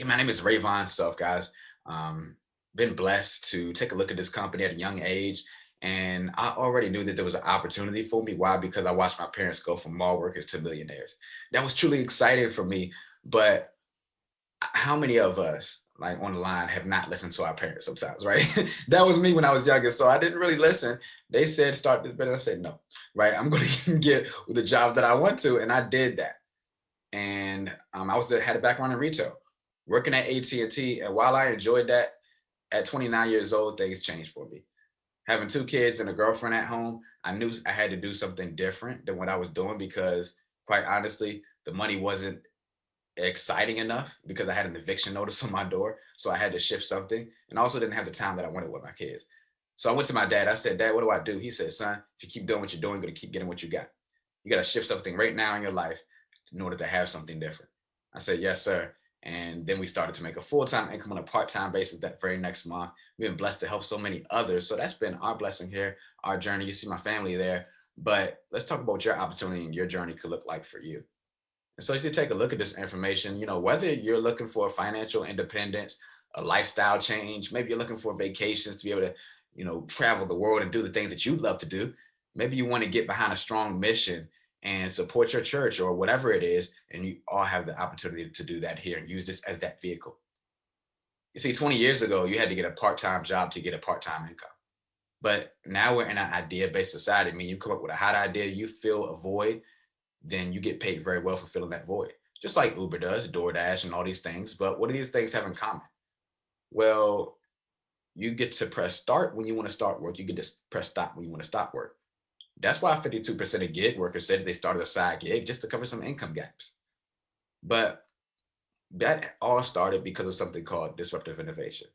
My name is Rayvon Self, guys. Been blessed to take a look at this company at a young age. And I already knew that there was an opportunity for me. Why? Because I watched my parents go from mall workers to millionaires. That was truly exciting for me. But how many of us, like on the line, have not listened to our parents sometimes, right? That was me when I was younger. So I didn't really listen. They said, start this business. I said, no, right? I'm going to get the job that I want to. And I did that. And had a background in retail, working at AT&T. And while I enjoyed that, at 29 years old, things changed for me. Having two kids and a girlfriend at home, I knew I had to do something different than what I was doing because, quite honestly, the money wasn't exciting enough because I had an eviction notice on my door. So I had to shift something. And I also didn't have the time that I wanted with my kids. So I went to my dad. I said, Dad, what do I do? He said, son, if you keep doing what you're doing, you're going to keep getting what you got. You got to shift something right now in your life in order to have something different. I said, yes, sir. And then we started to make a full-time income on a part-time basis that very next month. We've been blessed to help so many others. So that's been our blessing here, our journey. You see my family there. But let's talk about what your opportunity and your journey could look like for you. And so as you take a look at this information, whether you're looking for financial independence, a lifestyle change, maybe you're looking for vacations to be able to, travel the world and do the things that you'd love to do. Maybe you want to get behind a strong mission and support your church or whatever it is. And you all have the opportunity to do that here and use this as that vehicle. You see, 20 years ago, you had to get a part-time job to get a part-time income. But now we're in an idea-based society. I mean, you come up with a hot idea, you fill a void, then you get paid very well for filling that void. Just like Uber does, DoorDash and all these things. But what do these things have in common? Well, you get to press start when you want to start work. You get to press stop when you want to stop work. That's why 52% of gig workers said they started a side gig just to cover some income gaps. But that all started because of something called disruptive innovation,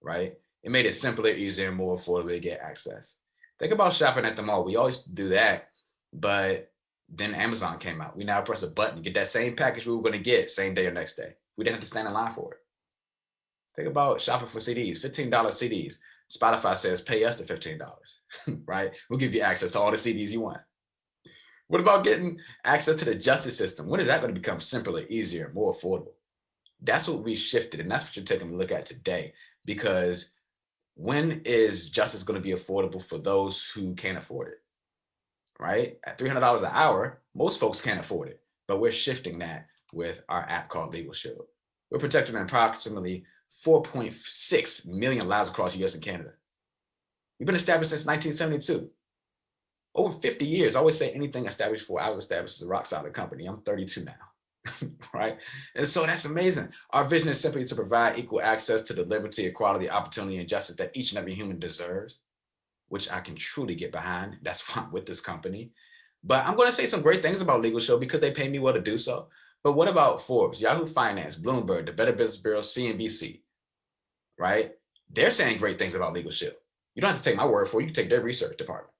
right? It made it simpler, easier, and more affordable to get access. Think about shopping at the mall. We always do that, but then Amazon came out. We now press a button, get that same package we were going to get same day or next day. We didn't have to stand in line for it. Think about shopping for CDs, $15 CDs. Spotify says pay us the $15, right? We'll give you access to all the CDs you want. What about getting access to the justice system? When is that going to become simpler, easier, more affordable? That's what we shifted, and that's what you're taking a look at today. Because when is justice going to be affordable for those who can't afford it? Right? At $300 an hour, most folks can't afford it, but we're shifting that with our app called LegalShield. We're protecting approximately 4.6 million lives across the US and Canada. We've been established since 1972. Over 50 years. I always say anything established before I was established is a rock solid company. I'm 32 now, right? And so that's amazing. Our vision is simply to provide equal access to the liberty, equality, opportunity, and justice that each and every human deserves, which I can truly get behind. That's why I'm with this company. But I'm going to say some great things about LegalShield because they pay me well to do so. But what about Forbes, Yahoo Finance, Bloomberg, the Better Business Bureau, CNBC, right? They're saying great things about LegalShield. You don't have to take my word for it. You can take their research department.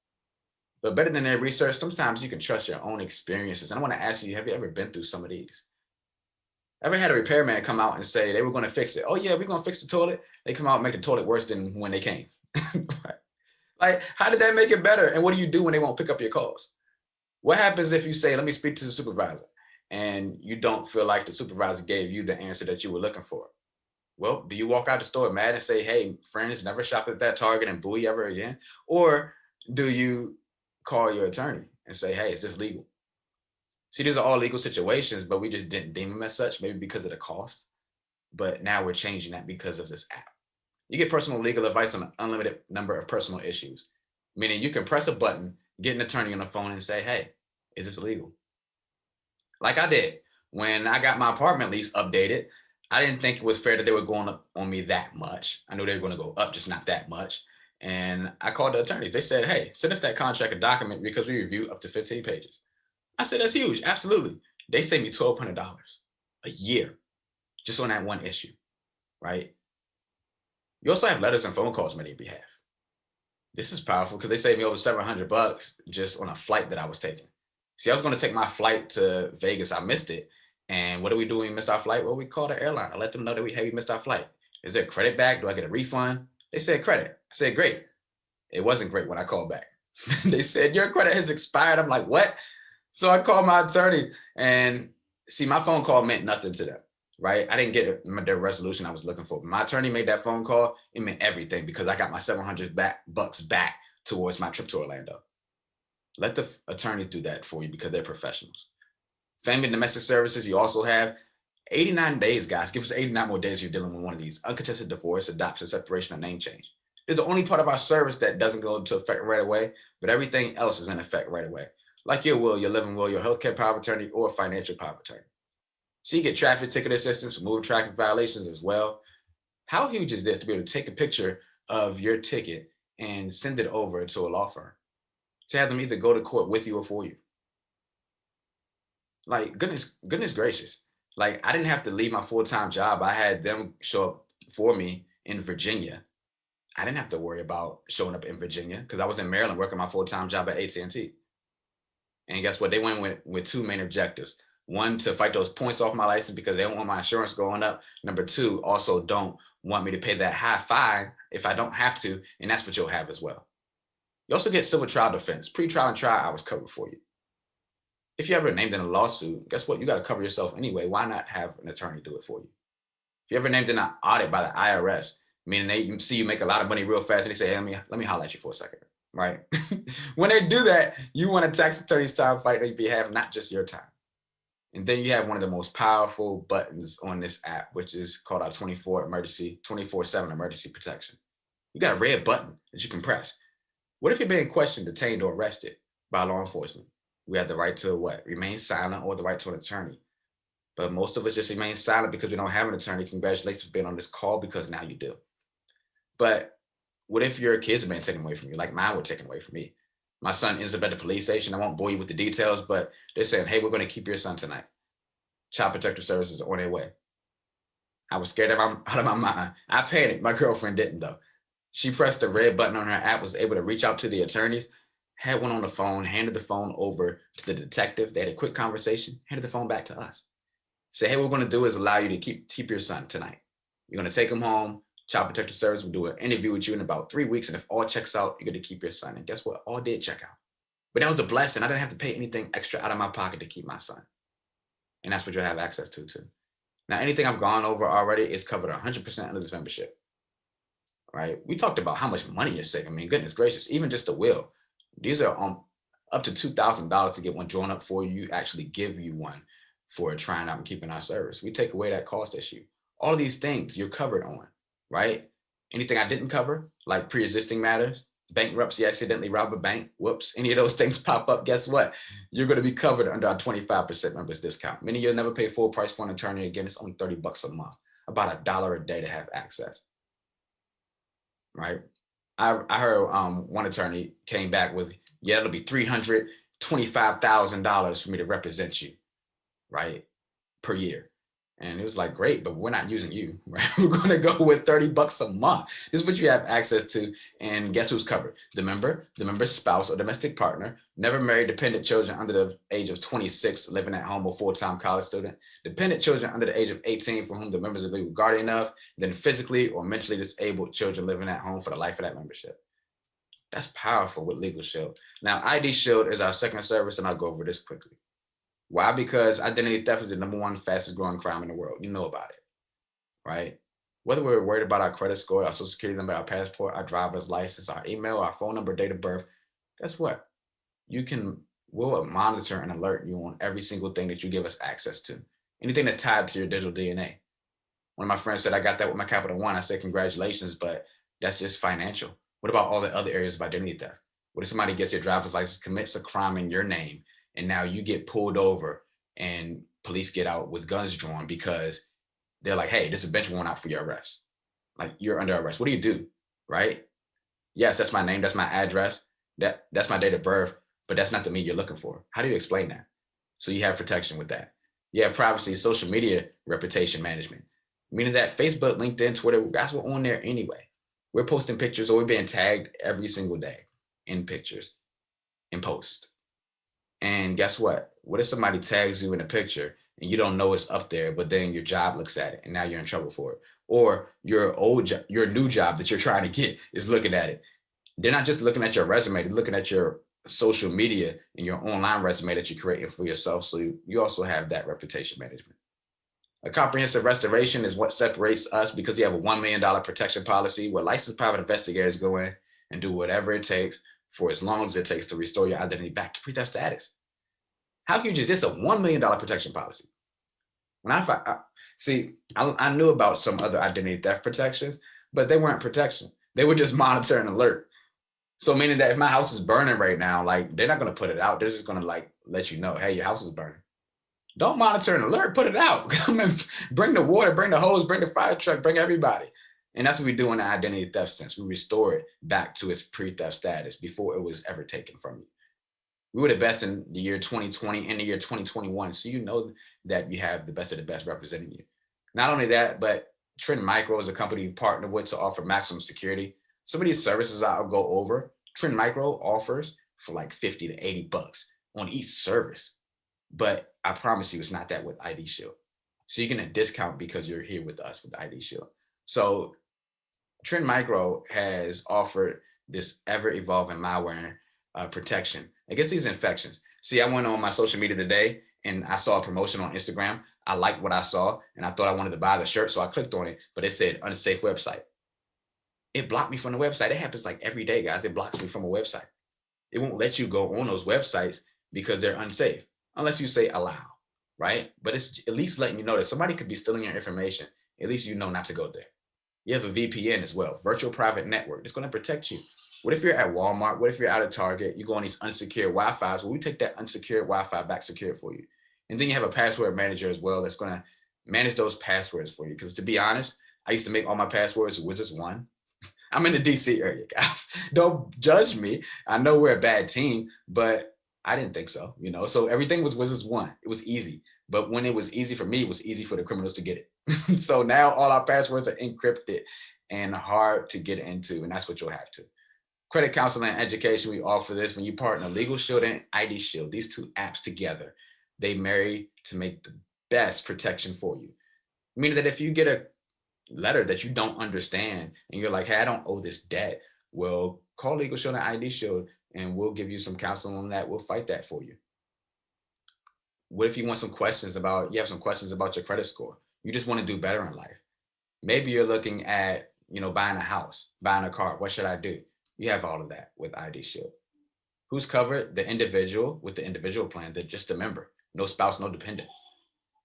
But better than their research, sometimes you can trust your own experiences. And I want to ask you, have you ever been through some of these? Ever had a repairman come out and say they were going to fix it? Oh, yeah, we're going to fix the toilet. They come out and make the toilet worse than when they came. Right? Like, how did that make it better? And what do you do when they won't pick up your calls? What happens if you say, let me speak to the supervisor, and you don't feel like the supervisor gave you the answer that you were looking for? Well, do you walk out the store mad and say, hey, friends, never shop at that Target and bully ever again? Or do you call your attorney and say, hey, is this legal? See, these are all legal situations, but we just didn't deem them as such, maybe because of the cost. But now we're changing that because of this app. You get personal legal advice on an unlimited number of personal issues, meaning you can press a button, get an attorney on the phone and say, hey, is this legal? Like I did. When I got my apartment lease updated, I didn't think it was fair that they were going up on me that much. I knew they were going to go up, just not that much. And I called the attorney. They said, hey, send us that contract and document because we review up to 15 pages. I said, that's huge. Absolutely. They saved me $1,200 a year just on that one issue, right? You also have letters and phone calls made on your behalf. This is powerful because they saved me over $700 just on a flight that I was taking. See, I was going to take my flight to Vegas. I missed it. And what do we do when we missed our flight? Well, we called the airline. I let them know that we missed our flight. Is there credit back? Do I get a refund? They said credit. I said, great. It wasn't great when I called back. They said, your credit has expired. I'm like, what? So I called my attorney and see, my phone call meant nothing to them. right? I didn't get the resolution I was looking for. My attorney made that phone call. It meant everything because I got my $700 back towards my trip to Orlando. Let the attorneys do that for you because they're professionals. Family and domestic services, you also have 89 days, guys. Give us 89 more days you're dealing with one of these. Uncontested divorce, adoption, separation, or name change. It's the only part of our service that doesn't go into effect right away, but everything else is in effect right away. Like your will, your living will, your healthcare power of attorney, or financial power of attorney. So you get traffic ticket assistance for moving traffic violations as well. How huge is this to be able to take a picture of your ticket and send it over to a law firm to have them either go to court with you or for you? Like goodness gracious. Like I didn't have to leave my full-time job. I had them show up for me in Virginia. I didn't have to worry about showing up in Virginia because I was in Maryland working my full-time job at AT&T. And guess what? They went with two main objectives. One, to fight those points off my license because they don't want my insurance going up. Number two, also don't want me to pay that high fine if I don't have to. And that's what you'll have as well. You also get civil trial defense. Pre-trial and trial, I was covered for you. If you're ever named in a lawsuit, guess what? You got to cover yourself anyway. Why not have an attorney do it for you? If you're ever named in an audit by the IRS, meaning they see you make a lot of money real fast and they say, hey, let me holler at you for a second, right? When they do that, you want a tax attorney's time fight on your behalf, not just your time. And then you have one of the most powerful buttons on this app, which is called our 24/7 emergency protection. You got a red button that you can press. What if you're being questioned, detained, or arrested by law enforcement? We have the right to what? Remain silent, or the right to an attorney. But most of us just remain silent because we don't have an attorney. Congratulations for being on this call because now you do. But what if your kids have been taken away from you, like mine were taken away from me? My son ends up at the police station. I won't bore you with the details, but they're saying, hey, we're going to keep your son tonight. Child Protective Services are on their way. I was scared out of my mind. I panicked. My girlfriend didn't, though. She pressed the red button on her app, was able to reach out to the attorneys, had one on the phone, handed the phone over to the detective. They had a quick conversation, handed the phone back to us. Say, hey, what we're going to do is allow you to keep your son tonight. You're going to take him home. Child Protective Service will do an interview with you in about 3 weeks. And if all checks out, you're going to keep your son. And guess what? All did check out. But that was a blessing. I didn't have to pay anything extra out of my pocket to keep my son. And that's what you'll have access to too. Now, anything I've gone over already is covered 100% under this membership, right? We talked about how much money you're saving. I mean, goodness gracious, even just the will. These are up to $2,000 to get one drawn up for you. Actually give you one for trying out and keeping our service. We take away that cost issue. All of these things you're covered on, right? Anything I didn't cover, like pre-existing matters, bankruptcy, accidentally rob a bank, whoops, any of those things pop up, guess what? You're going to be covered under our 25% members discount. Meaning you'll never pay full price for an attorney again. It's only $30 a month, about $1 a day to have access, right? I heard one attorney came back with, yeah, it'll be $325,000 for me to represent you, right, per year. And it was like, great, but we're not using you, right? We're going to go with $30 a month. This is what you have access to. And guess who's covered? The member's spouse or domestic partner, never married, dependent children under the age of 26, living at home, or full-time college student, dependent children under the age of 18 for whom the member is a legal guardian of, then physically or mentally disabled children living at home for the life of that membership. That's powerful with LegalShield. Now, ID Shield is our second service, and I'll go over this quickly. Why? Because identity theft is the #1 fastest growing crime in the world. You know about it, right? Whether we're worried about our credit score, our social security number, our passport, our driver's license, our email, our phone number, date of birth, guess what? We'll monitor and alert you on every single thing that you give us access to. Anything that's tied to your digital DNA. One of my friends said, I got that with my Capital One. I said, congratulations, but that's just financial. What about all the other areas of identity theft? What if somebody gets your driver's license, commits a crime in your name, and now you get pulled over and police get out with guns drawn because they're like, hey, there's a bench warrant out for your arrest. Like, you're under arrest. What do you do, right? Yes, that's my name. That's my address. That's my date of birth, but that's not the me you're looking for. How do you explain that? So you have protection with that. You have privacy, social media reputation management, meaning that Facebook, LinkedIn, Twitter, guys, we're on there anyway. We're posting pictures, or we're being tagged every single day in pictures, in posts. And guess what? What if somebody tags you in a picture and you don't know it's up there, but then your job looks at it and now you're in trouble for it? Or your new job that you're trying to get is looking at it. They're not just looking at your resume, they're looking at your social media and your online resume that you're creating for yourself. So you also have that reputation management. A comprehensive restoration is what separates us because you have a $1 million protection policy where licensed private investigators go in and do whatever it takes for as long as it takes to restore your identity back to pre-theft status. How huge is this? A $1 million protection policy. When I knew about some other identity theft protections, but they weren't protection. They were just monitor and alert. So meaning that if my house is burning right now, like they're not going to put it out. They're just going to like let you know, hey, your house is burning. Don't monitor and alert, put it out. Come and bring the water, bring the hose, bring the fire truck, bring everybody. And that's what we do in the identity theft sense. We restore it back to its pre-theft status before it was ever taken from you. We were the best in the year 2020 and the year 2021. So you know that you have the best of the best representing you. Not only that, but Trend Micro is a company you've partnered with to offer maximum security. Some of these services I'll go over, Trend Micro offers for like 50 to 80 bucks on each service. But I promise you, it's not that with ID Shield. So you're getting a discount because you're here with us with ID Shield. So Trend Micro has offered this ever-evolving malware protection against these infections. See, I went on my social media today and I saw a promotion on Instagram. I liked what I saw and I thought I wanted to buy the shirt, so I clicked on it, but it said unsafe website. It blocked me from the website. It happens like every day, guys. It blocks me from a website. It won't let you go on those websites because they're unsafe, unless you say allow, right? But it's at least letting you know that somebody could be stealing your information. At least you know not to go there. You have a VPN as well, virtual private network. It's going to protect you. What if you're at Walmart? What if you're out of Target? You go on these unsecured Wi-Fi's. Well, we take that unsecured Wi-Fi back secure for you. And then you have a password manager as well that's going to manage those passwords for you. Because to be honest, I used to make all my passwords Wizards 1. I'm in the DC area, guys. Don't judge me. I know we're a bad team, but I didn't think so, you know? So everything was Wizards 1. It was easy. But when it was easy for me, it was easy for the criminals to get it. So now all our passwords are encrypted and hard to get into, and that's what you'll have to. Credit counseling and education, we offer this when you partner LegalShield and ID Shield, these two apps together, they marry to make the best protection for you. Meaning that if you get a letter that you don't understand and you're like, hey, I don't owe this debt, well, call LegalShield and ID Shield and we'll give you some counseling on that. We'll fight that for you. What if you want some questions about, you have some questions about your credit score? You just want to do better in life. Maybe you're looking at, buying a house, buying a car. What should I do? You have all of that with ID Shield. Who's covered? The individual with the individual plan, they're just a member, no spouse, no dependents.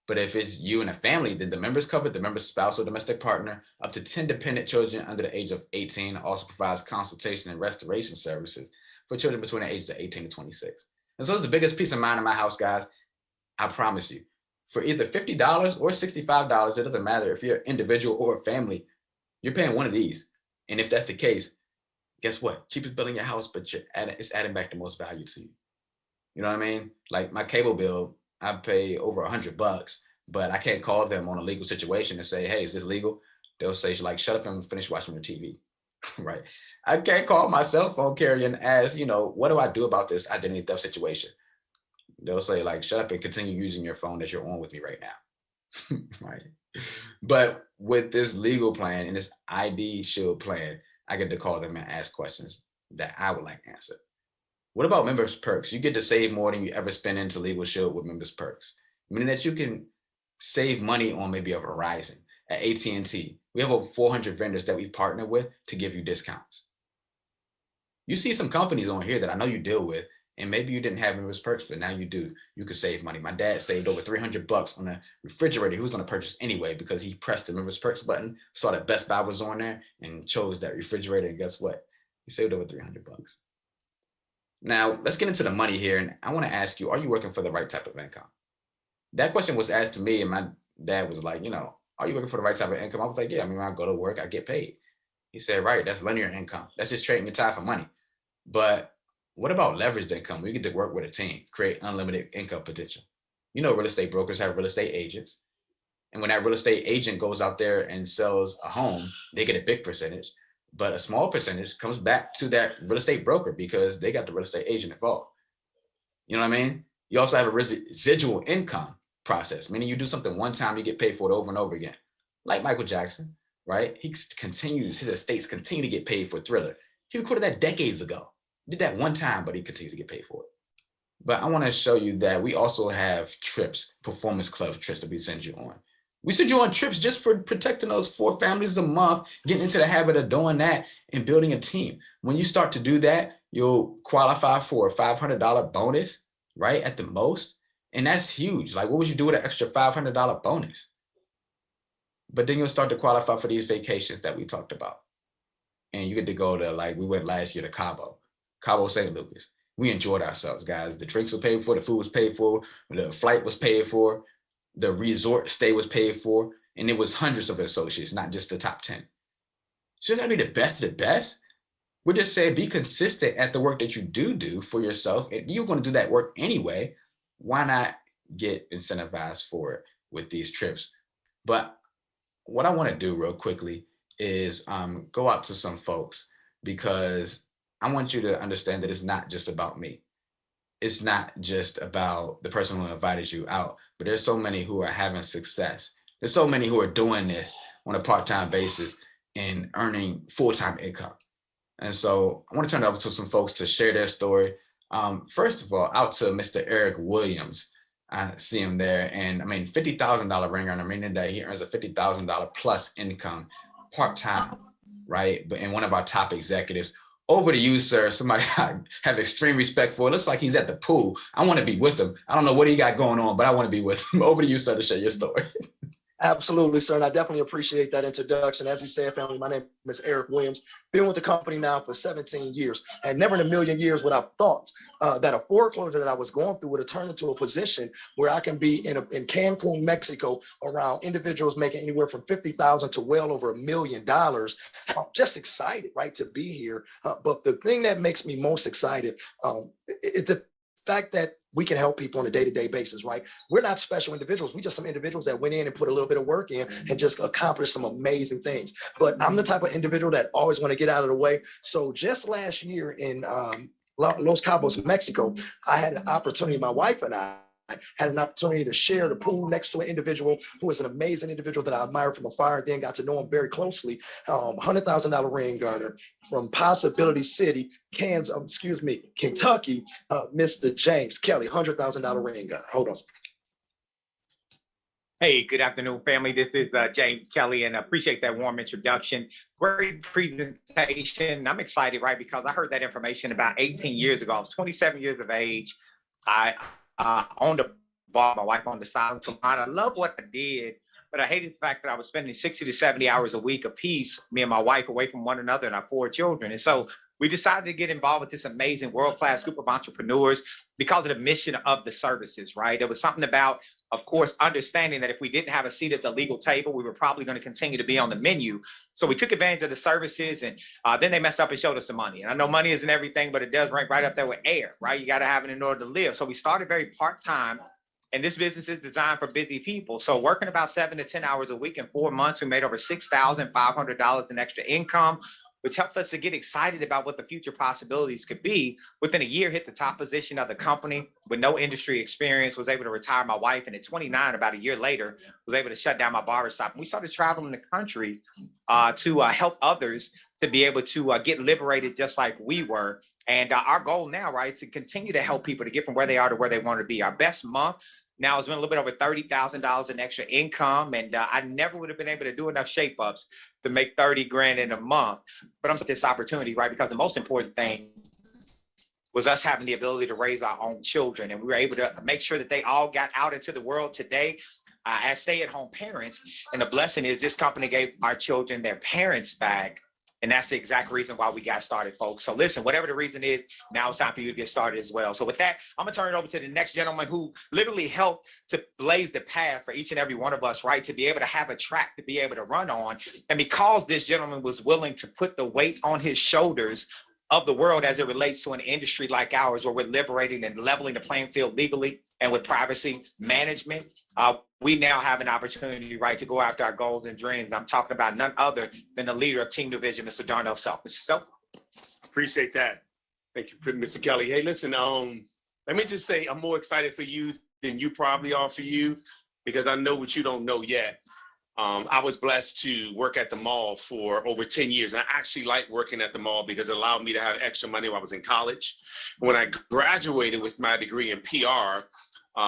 But if it's you and a family, then the member's covered, the member's spouse or domestic partner, up to 10 dependent children under the age of 18, also provides consultation and restoration services for children between the ages of 18 to 26. And so it's the biggest peace of mind in my house, guys. I promise you, for either $50 or $65, it doesn't matter if you're an individual or a family, you're paying one of these. And if that's the case, guess what? Cheapest bill in your house, but it's adding back the most value to you. You know what I mean? Like my cable bill, I pay over $100, but I can't call them on a legal situation and say, hey, is this legal? They'll say, like, shut up and finish watching your TV, right? I can't call my cell phone carrier and ask, what do I do about this identity theft situation? They'll say, like, shut up and continue using your phone that you're on with me right now, right? But with this legal plan and this ID Shield plan, I get to call them and ask questions that I would like answered. What about members perks? You get to save more than you ever spend into LegalShield with members perks, meaning that you can save money on maybe a Verizon. At AT&T, we have over 400 vendors that we partner with to give you discounts. You see some companies on here that I know you deal with, and maybe you didn't have members perks, but now you do. You could save money. My dad saved over $300 on a refrigerator he was going to purchase anyway because he pressed the members perks button, saw that Best Buy was on there, and chose that refrigerator. And guess what? He saved over $300. Now, let's get into the money here. And I want to ask you, are you working for the right type of income? That question was asked to me, and my dad was like, are you working for the right type of income? I was like, yeah, when I go to work, I get paid. He said, right, that's linear income. That's just trading your time for money. But what about leveraged income? We get to work with a team, create unlimited income potential. Real estate brokers have real estate agents. And when that real estate agent goes out there and sells a home, they get a big percentage. But a small percentage comes back to that real estate broker because they got the real estate agent involved. You know what I mean? You also have a residual income process, meaning you do something one time, you get paid for it over and over again. Like Michael Jackson, right? His estates continue to get paid for Thriller. He recorded that decades ago. Did that one time, but he continues to get paid for it. But I want to show you that we also have trips, performance club trips that we send you on. We send you on trips just for protecting those 4 families a month, getting into the habit of doing that and building a team. When you start to do that, you'll qualify for a $500 bonus, right? At the most. And that's huge. Like, what would you do with an extra $500 bonus? But then you'll start to qualify for these vacations that we talked about. And you get to go to, like, we went last year to Cabo St. Lucas. We enjoyed ourselves, guys. The drinks were paid for, the food was paid for, the flight was paid for, the resort stay was paid for, and it was hundreds of associates, not just the top 10. Shouldn't that be the best of the best? We're just saying be consistent at the work that you do for yourself. And you're going to do that work anyway. Why not get incentivized for it with these trips? But what I want to do real quickly is go out to some folks, because I want you to understand that it's not just about me. It's not just about the person who invited you out, but there's so many who are having success. There's so many who are doing this on a part-time basis and earning full-time income. And so I want to turn it over to some folks to share their story. First of all, out to Mr. Eric Williams. I see him there. And I mean, $50,000 ring earner, meaning that he earns a $50,000 plus income part-time, right? But in one of our top executives. Over to you, sir. Somebody I have extreme respect for. It looks like he's at the pool. I want to be with him. I don't know what he got going on, but I want to be with him. Over to you, sir, to share your story. Absolutely, sir. And I definitely appreciate that introduction. As you said, family, my name is Eric Williams. Been with the company now for 17 years, and never in a million years would I have thought that a foreclosure that I was going through would have turned into a position where I can be in Cancun, Mexico, around individuals making anywhere from $50,000 to well over $1 million. I'm just excited, right, to be here. But the thing that makes me most excited is the fact that we can help people on a day-to-day basis, right? We're not special individuals. We're just some individuals that went in and put a little bit of work in and just accomplished some amazing things. But I'm the type of individual that always want to get out of the way. So just last year in Los Cabos, Mexico, I had an opportunity, my wife and I had an opportunity to share the pool next to an individual who is an amazing individual that I admire from afar, and then got to know him very closely. $100,000 ring earner from Possibility City, Kentucky, Mr. James Kelly, $100,000 ring earner. Hold on. Hey, good afternoon, family. This is James Kelly, and I appreciate that warm introduction. Great presentation. I'm excited, right, because I heard that information about 18 years ago. I was 27 years of age. I owned a bar, my wife owned the silent salon. I love what I did, but I hated the fact that I was spending 60 to 70 hours a week apiece, me and my wife, away from one another and our 4 children. And so we decided to get involved with this amazing world-class group of entrepreneurs because of the mission of the services, right? There was something about, of course, understanding that if we didn't have a seat at the legal table, we were probably going to continue to be on the menu. So we took advantage of the services, and then they messed up and showed us the money. And I know money isn't everything, but it does rank right up there with air, right? You got to have it in order to live. So we started very part-time, and this business is designed for busy people. So working about 7 to 10 hours a week in 4 months, we made over $6,500 in extra income, which helped us to get excited about what the future possibilities could be. Within a year, hit the top position of the company with no industry experience, was able to retire my wife, and at 29, about a year later, was able to shut down my barbershop. And we started traveling the country to help others to be able to get liberated just like we were. And our goal now, right, is to continue to help people to get from where they are to where they want to be. Our best month now has been a little bit over $30,000 in extra income, and I never would have been able to do enough shape-ups to make 30 grand in a month. But I'm with this opportunity, right, because the most important thing was us having the ability to raise our own children, and we were able to make sure that they all got out into the world today as stay-at-home parents. And the blessing is this company gave our children their parents back. And that's the exact reason why we got started, folks. So listen, whatever the reason is, now it's time for you to get started as well. So with that, I'm going to turn it over to the next gentleman who literally helped to blaze the path for each and every one of us, right, to be able to have a track to be able to run on. And because this gentleman was willing to put the weight on his shoulders of the world as it relates to an industry like ours, where we're liberating and leveling the playing field legally and with privacy management, we now have an opportunity, right, to go after our goals and dreams. I'm talking about none other than the leader of Team New Vision, Mr. Darnell Self. Mr. Self. Appreciate that. Thank you, Mr. Kelly. Hey, listen, let me just say I'm more excited for you than you probably are for you, because I know what you don't know yet. I was blessed to work at the mall for over 10 years. And I actually like working at the mall because it allowed me to have extra money while I was in college. When I graduated with my degree in PR,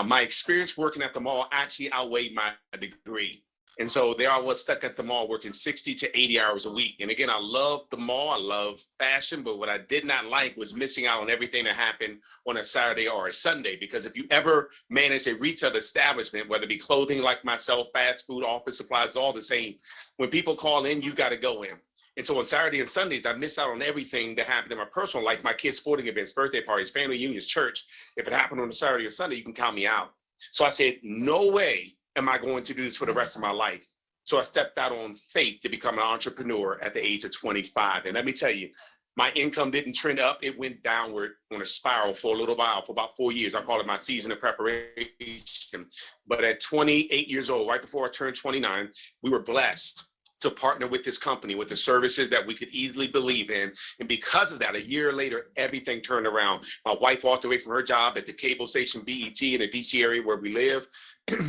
my experience working at the mall actually outweighed my degree. And so there I was stuck at the mall working 60 to 80 hours a week. And again, I love the mall, I love fashion, but what I did not like was missing out on everything that happened on a Saturday or a Sunday. Because if you ever manage a retail establishment, whether it be clothing like myself, fast food, office supplies, all the same, when people call in, you got to go in. And so on Saturday and Sundays, I miss out on everything that happened in my personal life, my kids' sporting events, birthday parties, family reunions, church. If it happened on a Saturday or Sunday, you can count me out. So I said, no way am I going to do this for the rest of my life? So I stepped out on faith to become an entrepreneur at the age of 25. And let me tell you, my income didn't trend up. It went downward on a spiral for a little while, for about 4 years. I call it my season of preparation. But at 28 years old, right before I turned 29, we were blessed to partner with this company with the services that we could easily believe in. And because of that, a year later, everything turned around. My wife walked away from her job at the cable station BET in the DC area where we live.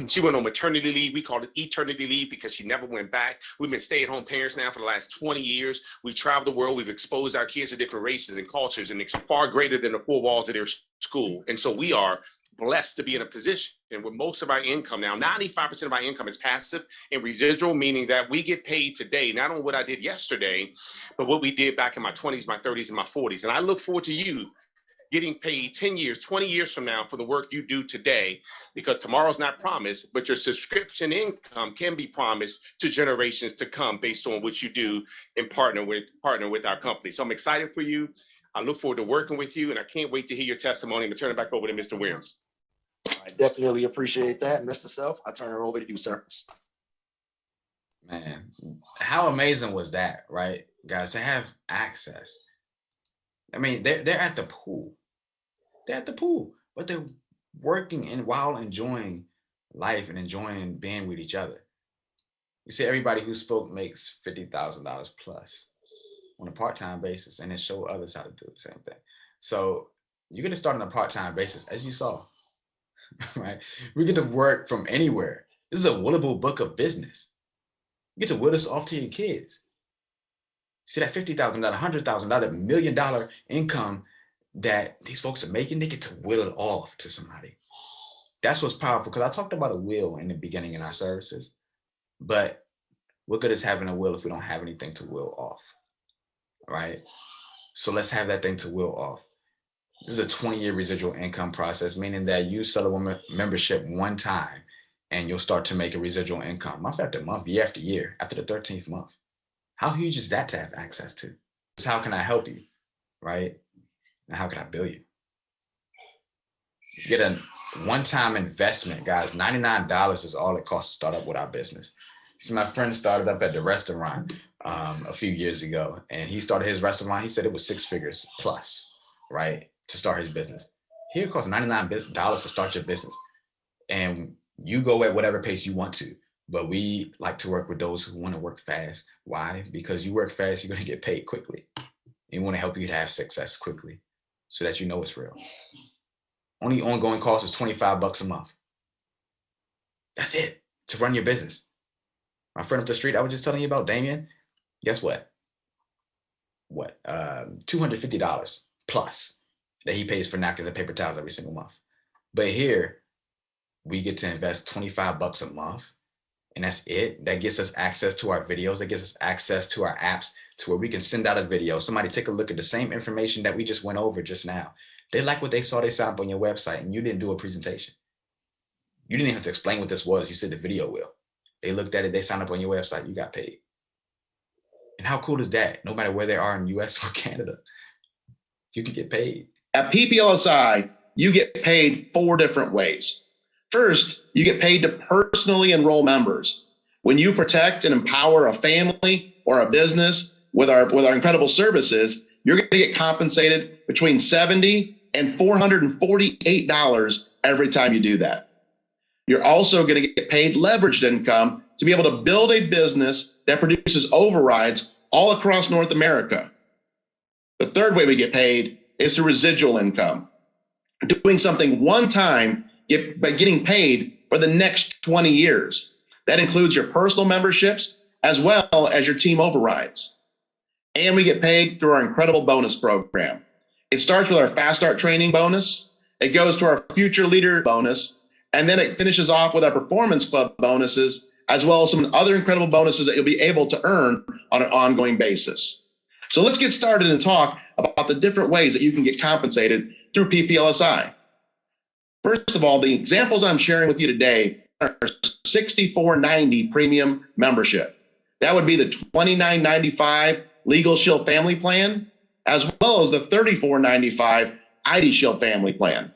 She went on maternity leave. We called it eternity leave because she never went back. We've been stay-at-home parents now for the last 20 years. We've traveled the world. We've exposed our kids to different races and cultures, and it's far greater than the four walls of their school. And so we are blessed to be in a position where most of our income now, 95% of our income is passive and residual, meaning that we get paid today, not on what I did yesterday, but what we did back in my 20s, my 30s, and my 40s. And I look forward to you getting paid 10 years, 20 years from now for the work you do today, because tomorrow's not promised, but your subscription income can be promised to generations to come based on what you do and partner with our company. So I'm excited for you. I look forward to working with you, and I can't wait to hear your testimony. I'm going to turn it back over to Mr. Williams. I definitely appreciate that, Mr. Self. I turn it over to you, sir. Man, how amazing was that, right, guys, to have access? I mean, they're at the pool. They're at the pool, but they're working and while enjoying life and enjoying being with each other. You see, everybody who spoke makes $50,000 plus on a part-time basis, and then show others how to do the same thing. So you're going to start on a part-time basis, as you saw, right? We get to work from anywhere. This is a willable book of business. You get to will this off to your kids. See that $50,000, $100,000, $1 million income that these folks are making, they get to will it off to somebody. That's what's powerful, because I talked about a will in the beginning in our services, but what good is having a will if we don't have anything to will off, right? So let's have that thing to will off. This is a 20-year residual income process, meaning that you sell a membership one time and you'll start to make a residual income month after month, year after year, after the 13th month. How huge is that to have access to? So how can I help you, right? And how can I bill you? You get a one-time investment, guys. $99 is all it costs to start up with our business. See, my friend started up at the restaurant a few years ago, and he started his restaurant. He said it was 6 figures plus, right, to start his business. Here it costs $99 to start your business, and you go at whatever pace you want to. But we like to work with those who want to work fast. Why? Because you work fast, you're going to get paid quickly. We want to help you to have success quickly so that you know it's real. Only ongoing cost is $25 a month. That's it to run your business. My friend up the street I was just telling you about, Damien, guess what? $250 plus that he pays for napkins and paper towels every single month. But here, we get to invest $25 a month, and that's it. That gets us access to our videos. That gets us access to our apps to where we can send out a video. Somebody take a look at the same information that we just went over just now. They like what they saw, they signed up on your website, and you didn't do a presentation. You didn't even have to explain what this was. You said the video will. They looked at it, they signed up on your website, you got paid. And how cool is that? No matter where they are in the US or Canada, you can get paid. At PPLSI, you get paid 4 different ways. First, you get paid to personally enroll members. When you protect and empower a family or a business with our incredible services, you're going to get compensated between $70 and $448 every time you do that. You're also going to get paid leveraged income to be able to build a business that produces overrides all across North America. The third way we get paid is through residual income. Doing something one time by getting paid for the next 20 years. That includes your personal memberships as well as your team overrides. And we get paid through our incredible bonus program. It starts with our Fast Start training bonus. It goes to our Future Leader bonus. And then it finishes off with our Performance Club bonuses as well as some other incredible bonuses that you'll be able to earn on an ongoing basis. So let's get started and talk about the different ways that you can get compensated through PPLSI. First of all, the examples I'm sharing with you today are $64.90 premium membership. That would be the $29.95 LegalShield family plan, as well as the $34.95 IDShield family plan.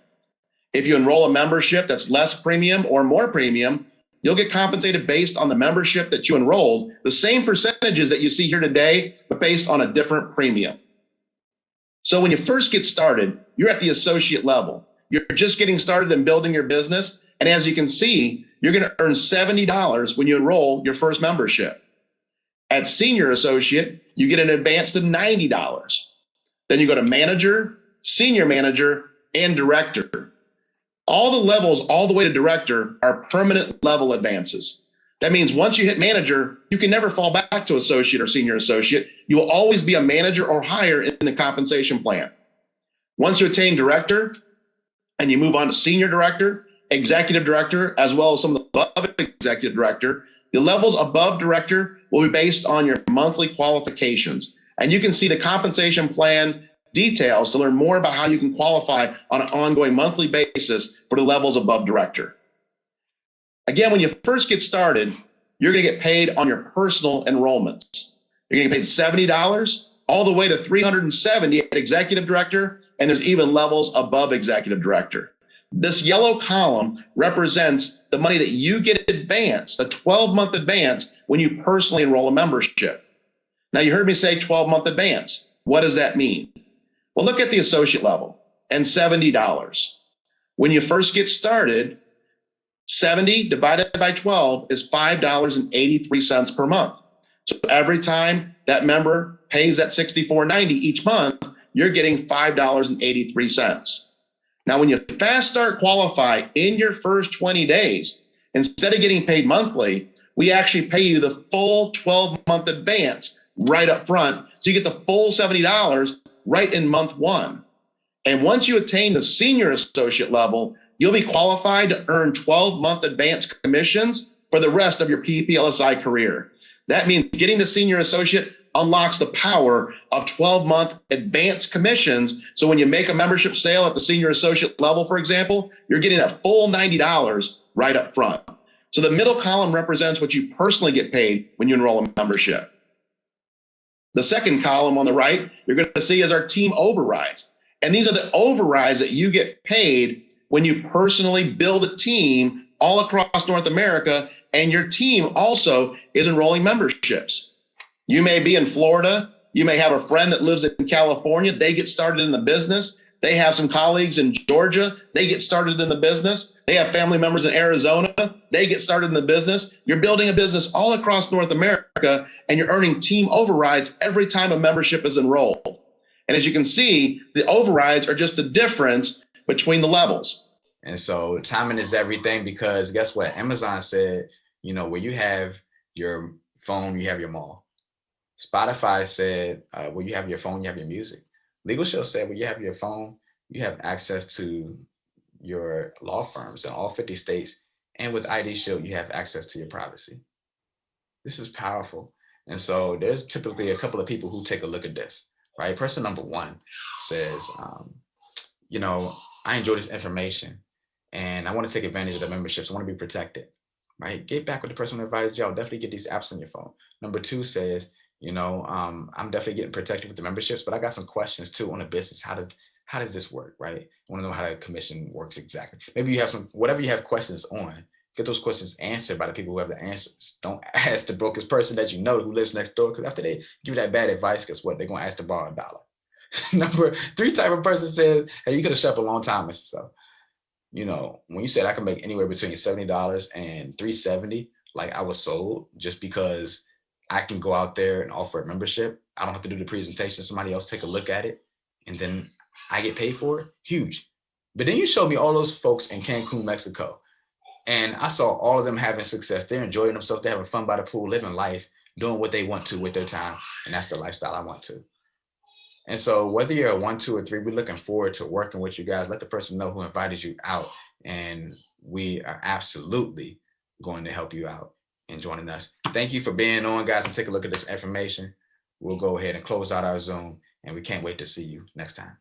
If you enroll a membership that's less premium or more premium, you'll get compensated based on the membership that you enrolled, the same percentages that you see here today, but based on a different premium. So when you first get started, you're at the associate level. You're just getting started in building your business. And as you can see, you're going to earn $70 when you enroll your first membership. At senior associate, you get an advance to $90. Then you go to manager, senior manager, and director. All the levels, all the way to director, are permanent level advances. That means once you hit manager, you can never fall back to associate or senior associate. You will always be a manager or higher in the compensation plan. Once you attain director and you move on to senior director, executive director, as well as some of the above executive director, the levels above director will be based on your monthly qualifications. And you can see the compensation plan details to learn more about how you can qualify on an ongoing monthly basis for the levels above director. Again, when you first get started, you're going to get paid on your personal enrollments. You're going to get paid $70 all the way to $370 at executive director, and there's even levels above executive director. This yellow column represents the money that you get advanced, a 12-month advance when you personally enroll a membership. Now, you heard me say 12-month advance. What does that mean? Well, look at the associate level and $70. When you first get started, 70 divided by 12 is $5.83 per month. So every time that member pays that $64.90 each month, you're getting $5.83. Now, when you fast start qualify in your first 20 days, instead of getting paid monthly, we actually pay you the full 12-month advance right up front. So you get the full $70 right in month one. And once you attain the senior associate level, you'll be qualified to earn 12-month advance commissions for the rest of your PPLSI career. That means getting to senior associate unlocks the power of 12-month advance commissions. So when you make a membership sale at the senior associate level, for example, you're getting that full $90 right up front. So the middle column represents what you personally get paid when you enroll a membership. The second column on the right, you're going to see is our team overrides. And these are the overrides that you get paid when you personally build a team all across North America, and your team also is enrolling memberships. You may be in Florida. You may have a friend that lives in California. They get started in the business. They have some colleagues in Georgia. They get started in the business. They have family members in Arizona. They get started in the business. You're building a business all across North America, and you're earning team overrides every time a membership is enrolled. And as you can see, the overrides are just the difference between the levels. And so timing is everything, because guess what? Amazon said, where you have your phone, you have your mall. Spotify said, where you have your phone, you have your music. LegalShield said, where you have your phone, you have access to your law firms in all 50 states. And with IDShield, you have access to your privacy. This is powerful. And so there's typically a couple of people who take a look at this, right? Person number one says, I enjoy this information and I want to take advantage of the memberships. I want to be protected, right? Get back with the person who invited you. Definitely get these apps on your phone. Number two says, I'm definitely getting protected with the memberships, but I got some questions too on the business. How does this work, right? I want to know how the commission works exactly. Maybe you have whatever you have questions on, get those questions answered by the people who have the answers. Don't ask the brokest person that you know who lives next door, because after they give you that bad advice, guess what? They're going to ask to borrow $1. Number three type of person says, hey, you could have shopped a long time, Mr. So. When you said I can make anywhere between $70 and $370, like I was sold just because I can go out there and offer a membership. I don't have to do the presentation. Somebody else take a look at it and then I get paid for it. Huge. But then you showed me all those folks in Cancun, Mexico. And I saw all of them having success. They're enjoying themselves. They're having fun by the pool, living life, doing what they want to with their time. And that's the lifestyle I want to. And so whether you're a 1, 2, or 3, we're looking forward to working with you guys. Let the person know who invited you out. And we are absolutely going to help you out. and joining us. Thank you for being on, guys, and take a look at this information. We'll go ahead and close out our Zoom, and we can't wait to see you next time.